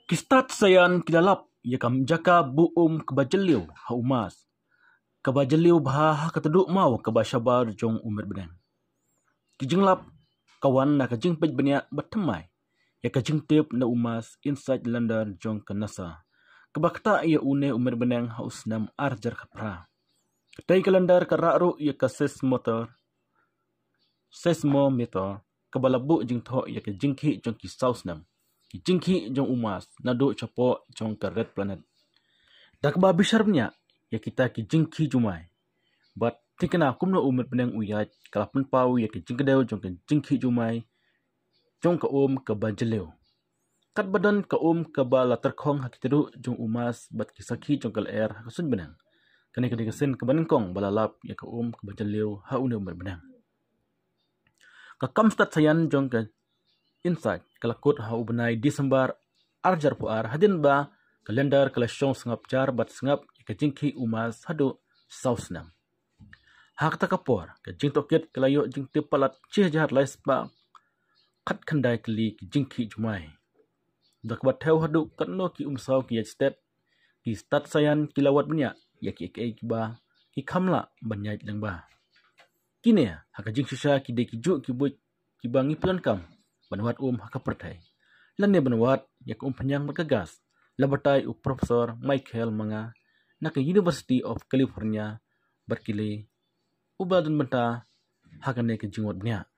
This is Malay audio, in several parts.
Kistat sayan kilalap ia kam jaka buum kebajeliu ha umas. Kebajeliu bah keteduk mau kebasyabar jong umir benang. Kijenglap kawan na kajing pej beniak bertemai. Ya kajing tip na umas inside landar jong kenasa. Kebakta ia une umir benang ha usnam arjar kapra. Ketai kalendar kararu ia ka seismometer kebalabu jing tho ia kajingki jong kisausnam. Kijingki jong umas nado capo jong ke red planet. Dak ba bisharnya ya kita kijingki jumai. But tikena kumno umur benang uyat kalapan pau ya kijingkedeu jong kijingki jumai jong ke ke bajeleu. Kat badan ke ke ba laterkong hakiteru jong umas bat kisaki jong kal air hakusun benang. Kani kedikasen ke banengkong balalap ya ke bajeleu ha une umur benang. Kakam stat sayan jong ke insight kelakut ha ubenai Disember arjar puar hadin ba kalendar kelasyong sengap jar bat sengap kejingki umas hadu sausnam. Hak takapor kejing toket kelayo jing tipalat cih jahat lais ba kat kendai keli kejingki jumai. Dak bat heu hadu katno ki umsau ki stat ki stat sayan kilawat benya ya ki ba ki kamla banyai lang ba. Kini ha kejing sisa ki de ki ju ki buj ki bangi plan kam banwat hakapertai. Lane banwat yak penyang bergegas. Labatai Profesor Michael Manga na ke University of California Berkeley. Ubadan benta hakane ke jingwat bnya.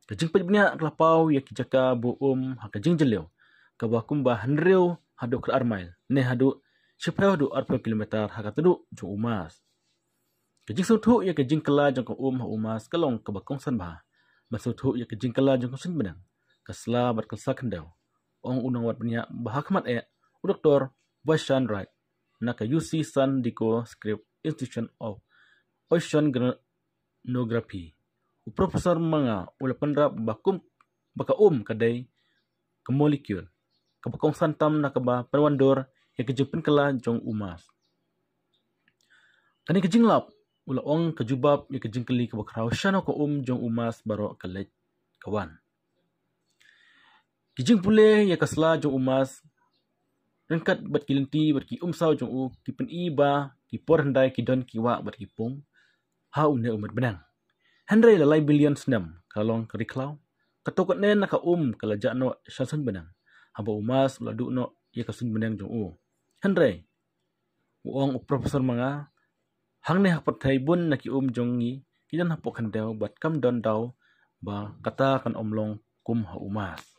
Ke jingpet bnya kelapau yak jaka bu hakajing jeleu. Ke bakumba hanreu hadu ke armail. Ne hadu siprau hadu 40 kilometer hakatadu jung umas. Ke jing sutu yak ke jing kela jong ke ha umas kalong ke bakong sanba. Masutu yak ke jing kela jong sun benang. Kesla berkelsa kendau. Ong unang wat benya bahakmat Dr. Vaishan Wright na ka UC San Diego Script Institution of Oceanography. Profesor Manga ula penrap baka kadai ke molekul. Kabakong santam na kaba perwandor ya kejupin kala jong umas. Kani kejinglap ula ong kejubab ya kejingkeli kabakraw siya ko jong umas baro kalej kawan. Kijing pule ya kasla jong umas rengkat bat kilinti bat ki umsau jong ki pen iba ki por handai ki don ki wa bat ki pung ha une umur benang. Handai lalai billion senam kalong keriklau katokot nen naka kala jakno syasun benang. Haba umas ladu no ya kasun benang jong Handai uong Profesor Manga hang ne hak patai bun na ki jong ni ki dan hapok handau bat kam don dau ba kata kan omlong kum ha umas.